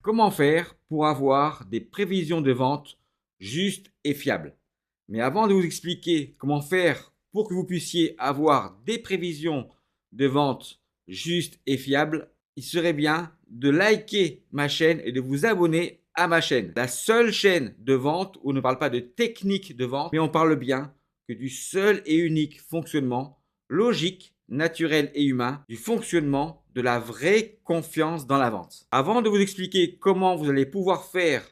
Comment faire pour avoir des prévisions de vente justes et fiables? Mais avant de vous expliquer comment faire pour que vous puissiez avoir des prévisions de vente justes et fiables, il serait bien de liker ma chaîne et de vous abonner à ma chaîne. La seule chaîne de vente où on ne parle pas de technique de vente, mais on parle bien que du seul et unique fonctionnement logique, naturel et humain du fonctionnement de la vraie confiance dans la vente. Avant de vous expliquer comment vous allez pouvoir faire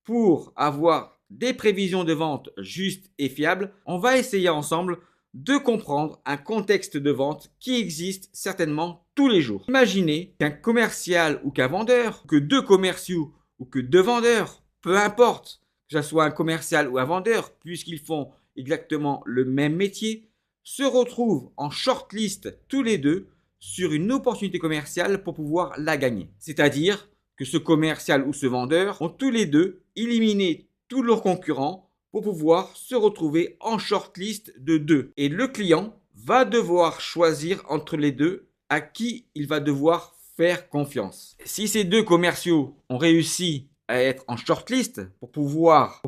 pour avoir des prévisions de vente justes et fiables, on va essayer ensemble de comprendre un contexte de vente qui existe certainement tous les jours. Imaginez qu'un commercial ou qu'un vendeur, que deux commerciaux ou que deux vendeurs, peu importe, que ce soit un commercial ou un vendeur, puisqu'ils font exactement le même métier, se retrouvent en shortlist tous les deux sur une opportunité commerciale pour pouvoir la gagner. C'est-à-dire que ce commercial ou ce vendeur ont tous les deux éliminé tous leurs concurrents pour pouvoir se retrouver en shortlist de deux. Et le client va devoir choisir entre les deux à qui il va devoir faire confiance. Si ces deux commerciaux ont réussi à être en shortlist pour pouvoir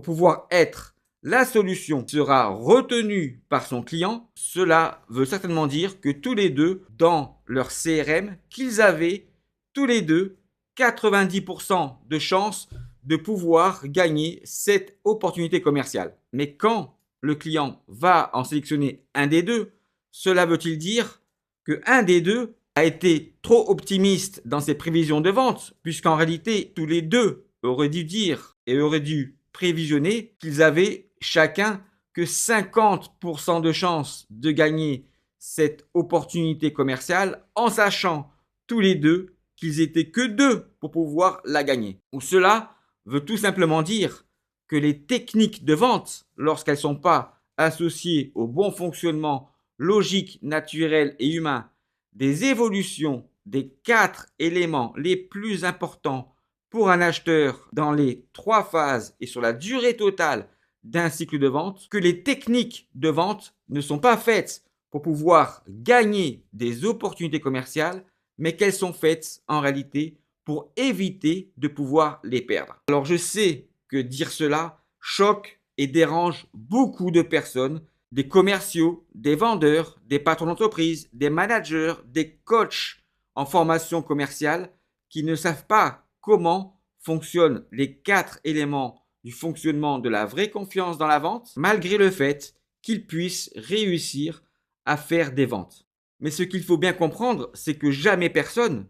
être la solution sera retenue par son client, cela veut certainement dire que tous les deux, dans leur CRM, qu'ils avaient tous les deux 90% de chances de pouvoir gagner cette opportunité commerciale. Mais quand le client va en sélectionner un des deux, cela veut-il dire qu'un des deux a été trop optimiste dans ses prévisions de vente, puisqu'en réalité, tous les deux auraient dû dire et auraient dû prévisionner qu'ils avaient chacun que 50% de chances de gagner cette opportunité commerciale en sachant tous les deux qu'ils étaient que deux pour pouvoir la gagner. Ou cela veut tout simplement dire que les techniques de vente, lorsqu'elles ne sont pas associées au bon fonctionnement logique, naturel et humain des évolutions des 4 éléments les plus importants pour un acheteur dans les 3 phases et sur la durée totale d'un cycle de vente, que les techniques de vente ne sont pas faites pour pouvoir gagner des opportunités commerciales, mais qu'elles sont faites en réalité pour éviter de pouvoir les perdre. Alors je sais que dire cela choque et dérange beaucoup de personnes, des commerciaux, des vendeurs, des patrons d'entreprise, des managers, des coachs en formation commerciale qui ne savent pas comment fonctionnent les 4 éléments du fonctionnement de la vraie confiance dans la vente, malgré le fait qu'ils puissent réussir à faire des ventes. Mais ce qu'il faut bien comprendre, c'est que jamais personne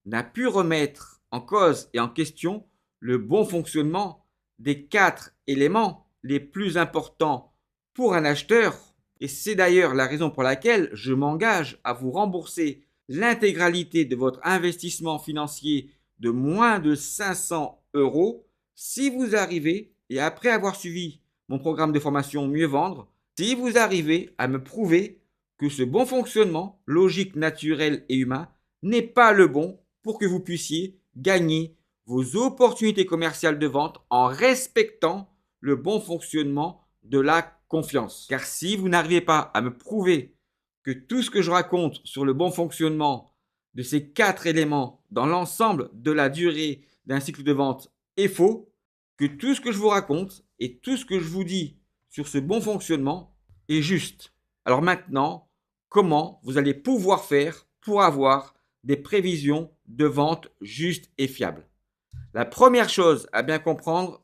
n'a pu remettre en cause et en question le bon fonctionnement des 4 éléments les plus importants pour un acheteur. Et c'est d'ailleurs la raison pour laquelle je m'engage à vous rembourser l'intégralité de votre investissement financier de moins de 500 € si vous arrivez, et après avoir suivi mon programme de formation Mieux Vendre, si vous arrivez à me prouver que ce bon fonctionnement logique, naturel et humain n'est pas le bon pour que vous puissiez gagner vos opportunités commerciales de vente en respectant le bon fonctionnement de la confiance. Car si vous n'arrivez pas à me prouver que tout ce que je raconte sur le bon fonctionnement de ces 4 éléments dans l'ensemble de la durée d'un cycle de vente est faux, que tout ce que je vous raconte et tout ce que je vous dis sur ce bon fonctionnement est juste. Alors maintenant, comment vous allez pouvoir faire pour avoir des prévisions de vente justes et fiables? La première chose à bien comprendre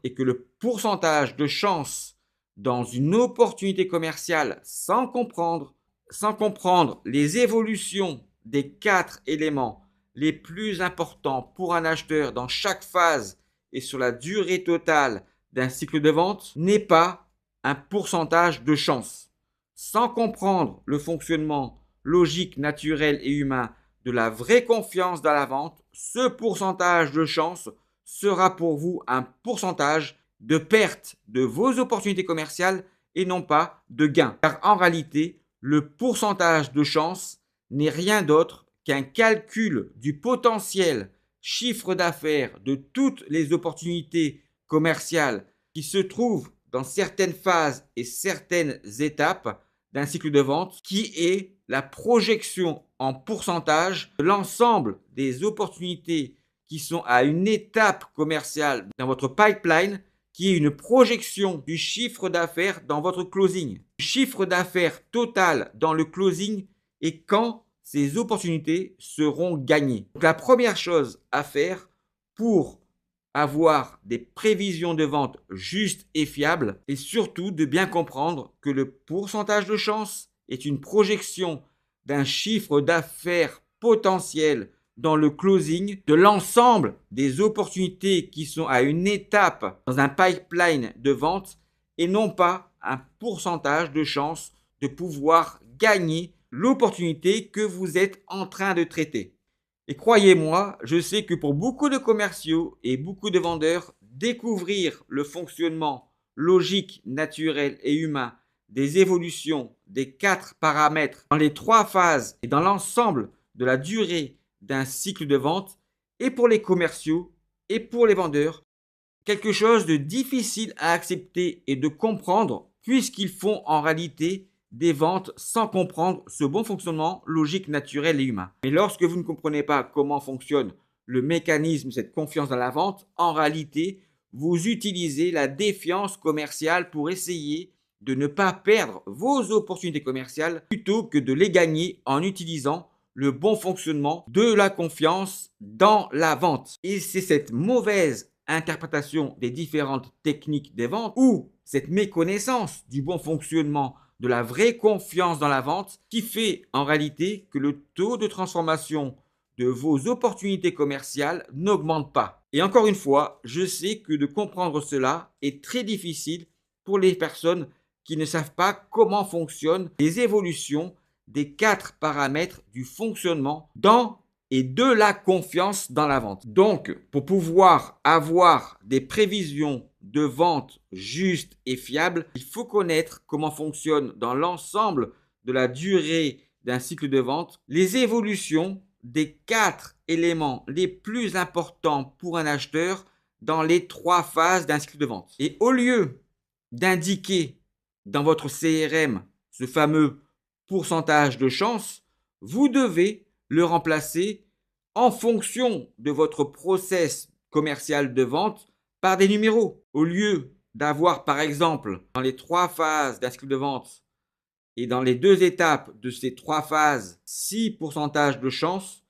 est que le pourcentage de chance dans une opportunité commerciale sans comprendre les évolutions des 4 éléments les plus importants pour un acheteur dans chaque phase et sur la durée totale d'un cycle de vente n'est pas un pourcentage de chance. Sans comprendre le fonctionnement logique, naturel et humain de la vraie confiance dans la vente, ce pourcentage de chance sera pour vous un pourcentage de perte de vos opportunités commerciales et non pas de gain. Car en réalité, le pourcentage de chance n'est rien d'autre qu'un calcul du potentiel chiffre d'affaires de toutes les opportunités commerciales qui se trouvent dans certaines phases et certaines étapes d'un cycle de vente, qui est la projection en pourcentage de l'ensemble des opportunités qui sont à une étape commerciale dans votre pipeline, qui est une projection du chiffre d'affaires dans votre closing. Le chiffre d'affaires total dans le closing et quand ces opportunités seront gagnées. Donc, la première chose à faire pour avoir des prévisions de vente justes et fiables est surtout de bien comprendre que le pourcentage de chance est une projection d'un chiffre d'affaires potentiel dans le closing de l'ensemble des opportunités qui sont à une étape dans un pipeline de vente et non pas un pourcentage de chance de pouvoir gagner l'opportunité que vous êtes en train de traiter. Et croyez-moi, je sais que pour beaucoup de commerciaux et beaucoup de vendeurs, découvrir le fonctionnement logique, naturel et humain des évolutions des 4 paramètres dans les 3 phases et dans l'ensemble de la durée d'un cycle de vente et pour les commerciaux et pour les vendeurs, quelque chose de difficile à accepter et de comprendre puisqu'ils font en réalité des ventes sans comprendre ce bon fonctionnement logique, naturel et humain. Mais lorsque vous ne comprenez pas comment fonctionne le mécanisme, cette confiance dans la vente, en réalité, vous utilisez la défiance commerciale pour essayer de ne pas perdre vos opportunités commerciales plutôt que de les gagner en utilisant le bon fonctionnement de la confiance dans la vente. Et c'est cette mauvaise interprétation des différentes techniques des ventes ou cette méconnaissance du bon fonctionnement de la vraie confiance dans la vente qui fait en réalité que le taux de transformation de vos opportunités commerciales n'augmente pas. Et encore une fois, je sais que de comprendre cela est très difficile pour les personnes qui ne savent pas comment fonctionnent les évolutions des 4 paramètres du fonctionnement dans et de la confiance dans la vente. Donc, pour pouvoir avoir des prévisions de vente justes et fiables, il faut connaître comment fonctionne dans l'ensemble de la durée d'un cycle de vente les évolutions des 4 éléments les plus importants pour un acheteur dans les 3 phases d'un cycle de vente. Et au lieu d'indiquer dans votre CRM ce fameux pourcentage de chance, vous devez le remplacer en fonction de votre process commercial de vente par des numéros. Au lieu d'avoir par exemple dans les 3 phases d'un cycle de vente et dans les 2 étapes de ces 3 phases 6 pourcentages de chance,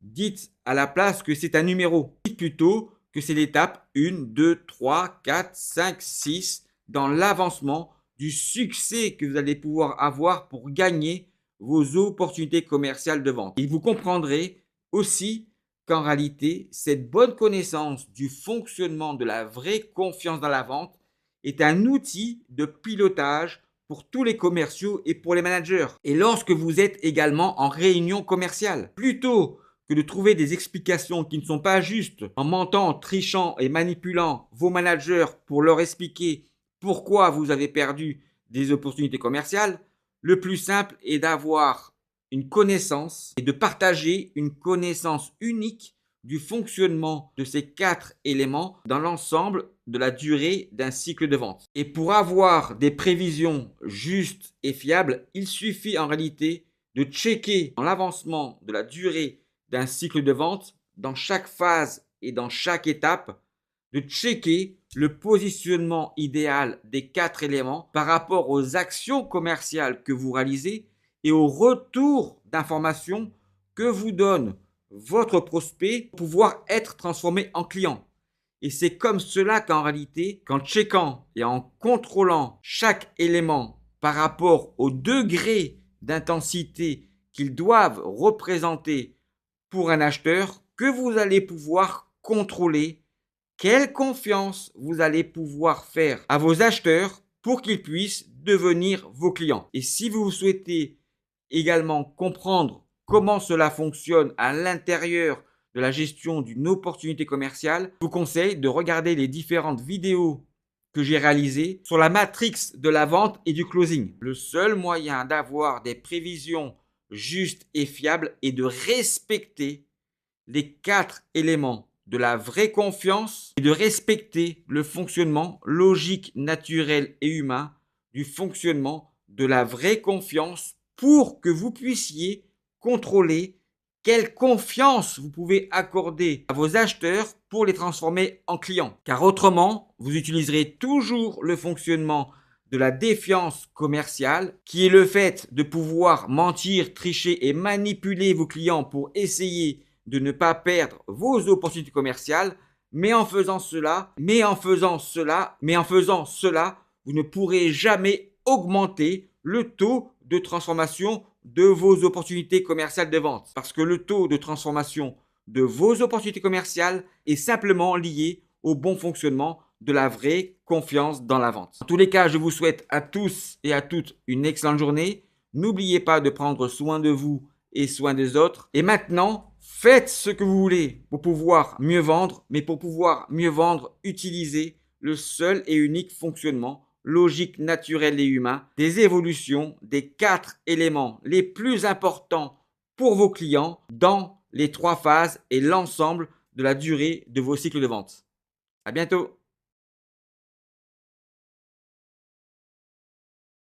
dites à la place que c'est un numéro. Dites plutôt que c'est l'étape 1, 2, 3, 4, 5, 6 dans l'avancement du succès que vous allez pouvoir avoir pour gagner vos opportunités commerciales de vente. Et vous comprendrez aussi qu'en réalité, cette bonne connaissance du fonctionnement de la vraie confiance dans la vente est un outil de pilotage pour tous les commerciaux et pour les managers. Et lorsque vous êtes également en réunion commerciale, plutôt que de trouver des explications qui ne sont pas justes en mentant, trichant et manipulant vos managers pour leur expliquer pourquoi vous avez perdu des opportunités commerciales, le plus simple est d'avoir une connaissance et de partager une connaissance unique du fonctionnement de ces 4 éléments dans l'ensemble de la durée d'un cycle de vente. Et pour avoir des prévisions justes et fiables, il suffit en réalité de checker dans l'avancement de la durée d'un cycle de vente, dans chaque phase et dans chaque étape, de checker le positionnement idéal des 4 éléments par rapport aux actions commerciales que vous réalisez et au retour d'informations que vous donne votre prospect pour pouvoir être transformé en client. Et c'est comme cela qu'en réalité, qu'en checkant et en contrôlant chaque élément par rapport au degré d'intensité qu'ils doivent représenter pour un acheteur, que vous allez pouvoir contrôler quelle confiance vous allez pouvoir faire à vos acheteurs pour qu'ils puissent devenir vos clients. Et si vous souhaitez également comprendre comment cela fonctionne à l'intérieur de la gestion d'une opportunité commerciale, je vous conseille de regarder les différentes vidéos que j'ai réalisées sur la matrix de la vente et du closing. Le seul moyen d'avoir des prévisions justes et fiables est de respecter les 4 éléments de la vraie confiance et de respecter le fonctionnement logique, naturel et humain du fonctionnement de la vraie confiance pour que vous puissiez contrôler quelle confiance vous pouvez accorder à vos acheteurs pour les transformer en clients. Car autrement, vous utiliserez toujours le fonctionnement de la défiance commerciale, qui est le fait de pouvoir mentir, tricher et manipuler vos clients pour essayer de ne pas perdre vos opportunités commerciales. Mais en faisant cela, vous ne pourrez jamais augmenter le taux de transformation de vos opportunités commerciales de vente. Parce que le taux de transformation de vos opportunités commerciales est simplement lié au bon fonctionnement de la vraie confiance dans la vente. En tous les cas, je vous souhaite à tous et à toutes une excellente journée. N'oubliez pas de prendre soin de vous et soin des autres. Et maintenant, faites ce que vous voulez pour pouvoir mieux vendre, mais pour pouvoir mieux vendre, utilisez le seul et unique fonctionnement logique, naturel et humain des évolutions des 4 éléments les plus importants pour vos clients dans les 3 phases et l'ensemble de la durée de vos cycles de vente. À bientôt!